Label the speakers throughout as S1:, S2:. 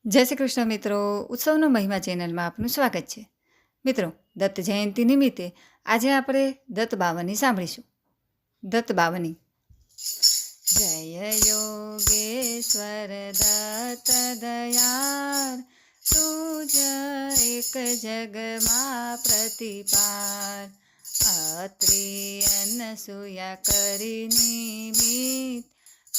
S1: જય શ્રી કૃષ્ણ મિત્રો. ઉત્સવનો મહિમા ચેનલમાં આપનું સ્વાગત છે. મિત્રો, દત્ત જયંતિ નિમિત્તે આજે આપણે દત્ત બાવની સાંભળીશું. દત્ત બાવની. જય યોગેશ્વર દત્ત દયાળ, તુજ એક જગમાં પ્રતિપાર. અત્રિ અનસૂયા કરી નિમિત,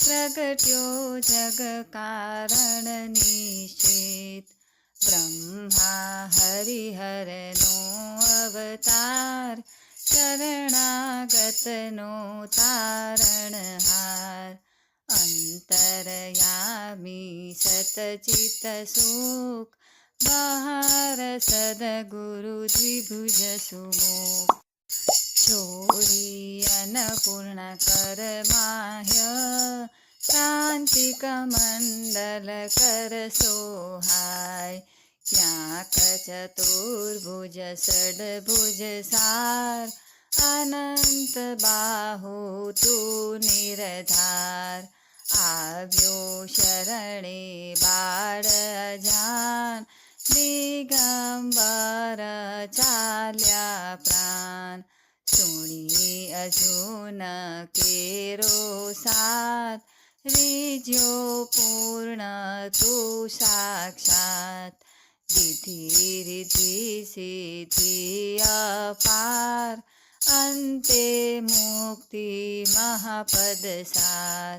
S1: પ્રગટ્યો જગ કારણ નિશ્ચિત. બ્રહ્મા હરિહરનો અવતાર, શરણાગતનો તારણહાર. અંતરયામી સતચિત સુખ, બહાર સદગુરુ દ્વિભુજ સુમુખ. છોડી અન્નપૂર્ણા કર માહ્ય, શાંતિક મંડલ કર સોહાય. ક્યાંક ચતુર્ભુજ ષડભુજ સાર, અનંત બાહુ તું નિરધાર. આવ્યો શરણે બાળ અજાન, દિગંબર ચાલ્યા પ્રાણ. સુણી અર્જુન કેરો સાથ, રીજ્યો પૂર્ણ તું સાક્ષાત. વિધિ રિધિ સિદ્ધિ અપાર, અંતે મુક્તિ મહાપદ સાર.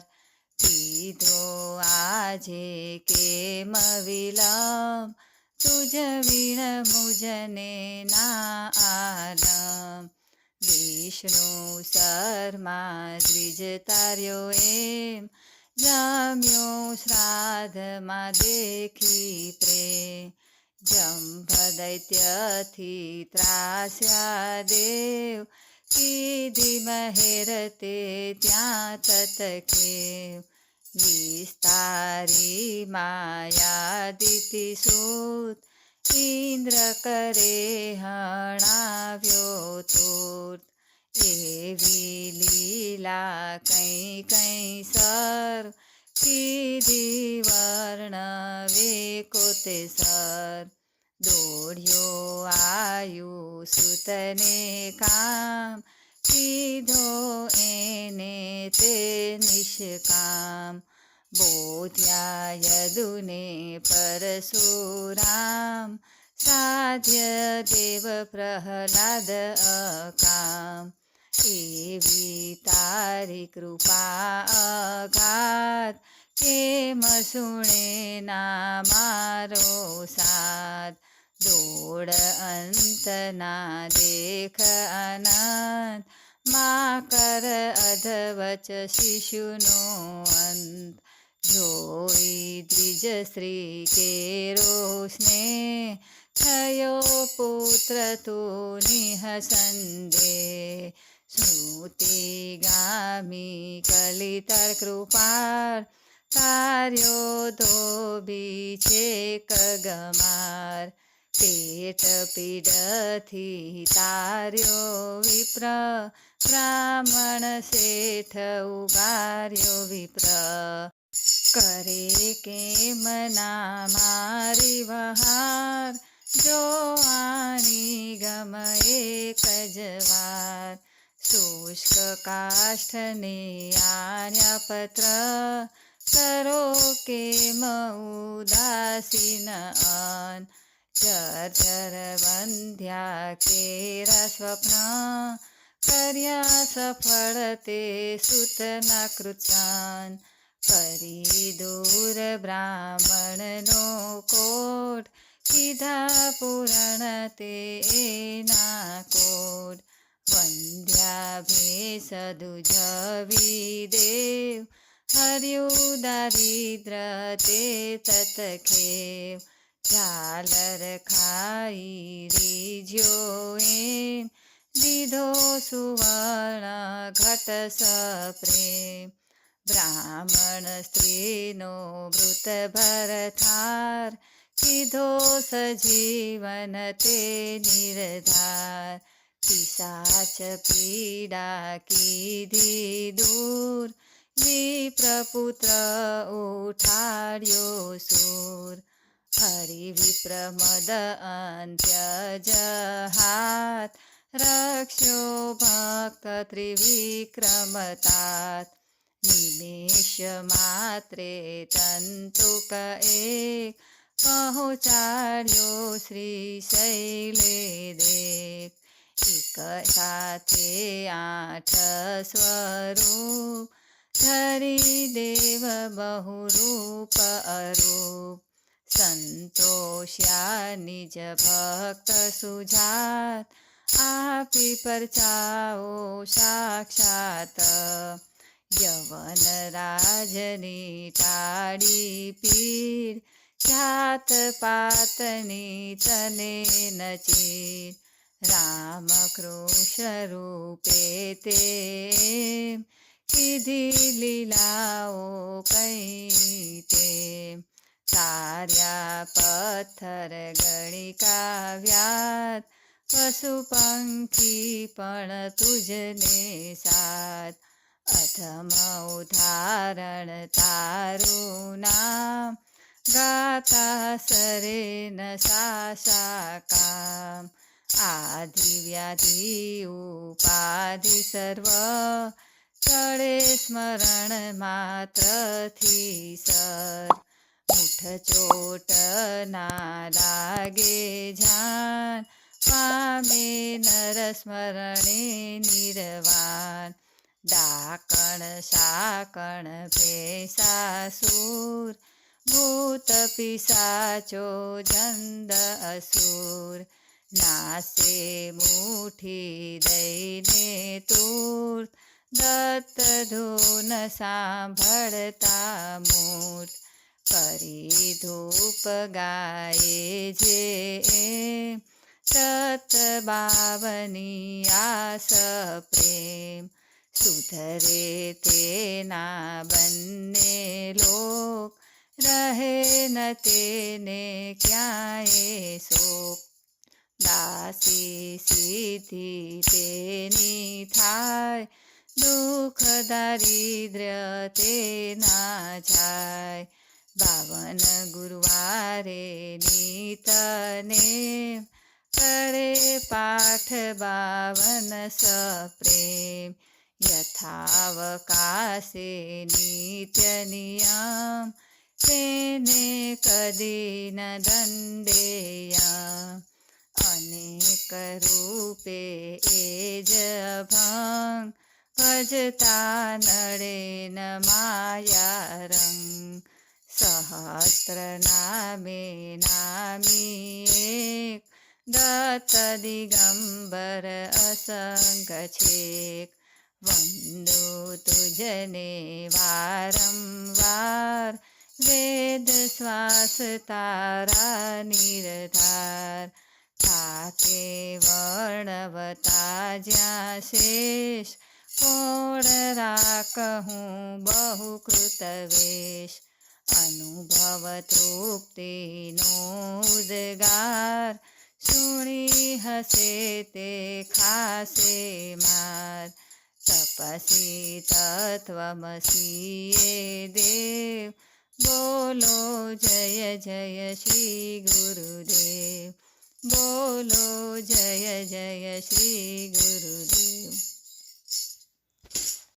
S1: પીધો આજે કેમ વિલંબ, તુજ વીણ મુજને ના આલમ. વિષ્ણુ શર્મા દ્વિજ તાર્યો એમ, જમ્યો શ્રાદ્ધમાં દેખી પ્રેમ. જંભ દૈત્યથી ત્રાસ્યા દેવ, કીધી મહેર તે ત્યાં તતકેવ. વિસ્તારી માયાદિતિ સૂત, ઇન્દ્ર કરે હણાવ્યો તૂટ. એવી લીલા કઈ કઈ સર, કીધી વર્ણવે કોતે સર. દોડ્યો આયુ સુતને કામ, કીધો એને તે નિષ્કામ. બોધ્યા યદુને પરશુરામ, સાધ્ય દેવ પ્રહલાદ અકામ. એવી તારી કૃપા અગાધ, કેમ સુણે ના મારો સાથ. દોડ અંત ના દેખ અનંત, મા કર અધવચ શિશુનો અંત. જોઈ દ્વિજ શ્રી કેરો સ્નેહ, થયો પુત્ર તું નિઃસંદેહ. સ્મૃતિ ગામી કલિતર કૃપાળ, તાર્યો ધોબી છેક ગમાર. પેટ પીડથી તાર્યો વિપ્ર, બ્રાહ્મણ શેઠ ઉગાર્યો વિપ્ર. કરે કેમ ના મારી વહાર, જો આની ગમ એક જ વાર. શુષ્ક કાષ્ઠને આર્યા પત્ર, કરો કેમ ઉદાસીન અન. જર્જર બંધ્યા કેરા સ્વપ્ન, કર્યા સફળ તે સૂતના કૃત્સન. કરી દૂર બ્રાહ્મણનો કોટ, કીધા પૂરણ તે એના કોટ. વંધ્યા ભેષ દુજવી દેવ, હર્યું દારિદ્ર તે તતખેવ. ઝાલર ખાઈ રીજ્યો એમ, દીધો સુવર્ણ ઘટ સપ્રેમ. બ્રાહ્મણ સ્ત્રીનો મૃત ભરથાર, કીધો સજીવન તે નિર્ધાર. પિશાચ પીડા કીધી દૂર, વિપ્રપુત્ર ઉઠાડ્યો સૂર. हरिविप्रमद अन्त्यजहात् रक्षो भक्तत्रिविक्रमतात् निमेषमात्रे तन्तुक एक પહોંચાડ્યો શ્રીશૈલે દેવ એક સાથે 8 સ્વરૂપ ધરી દેવ બહુરૂપ અરૂપ સંતોષ્યા નિજ ભક્ત સુજાત આપી પરચાઓ સાક્ષાત યવન રાજની ટાળી પીડ જાત પાતની તને નચીર રામ કૃષ્ણ રૂપે તે કીધી લીલાઓ કઈ તે તાર્યા પથ્થર ગણિકા વ્યાત પશુ પંખી પણ તુજને સાથ અધમ ઉદાહરણ તારું નામ ગાતા સરે ન સાકામ આધિ વ્યાધિ ઉપાધિ સર્વ ચડે સ્મરણ માત્રથી સર મુઠ ચોટ ના લાગે જાન પામે નર સ્મરણે નિર્વાણ ડાકણ શાકણ ભેસાસુર ભૂત પિશાચો જંદ અસુર નાસે મુઠી દઈને તૂર દત્ત ધૂન સાંભળતા મૂર્ત કરી ધૂપ ગાયે જે તત બાવની આસ પ્રેમ સુધરે તેના બંને લોક રહે ન તેને ક્યાંય શોક દાસી સિદ્ધિ તેની થાય દુઃખ દારિદ્ર્ય તેના જાય 52 ગુરુવારે નીતને કરે પાઠ 52 સપ્રેમ યથાવકાશે નિત્ય નિયમ તેને કદી ન દંડેયમ અનેક રૂપે એ જ ભંગ ભજતા નડે ન માયા રંગ સહસ્ત્ર નામે નામી એક દત્ત દિગંબર અસંગ છેક વંદુ તુજને વારંવાર વેદ શ્વાસ તારા નિર્ધાર થાકે વર્ણવતા જ્યાં શેષ કોણ રાખું બહુ કૃતવેશ અનુભવ તૃપ્તિનો ઉદ્ગાર સુણી હસે તે ખાસે માર તપસી તત્વમસીએ દેવ બોલો જય જય શ્રી ગુરુદેવ બોલો જય જય શ્રી ગુરુદેવ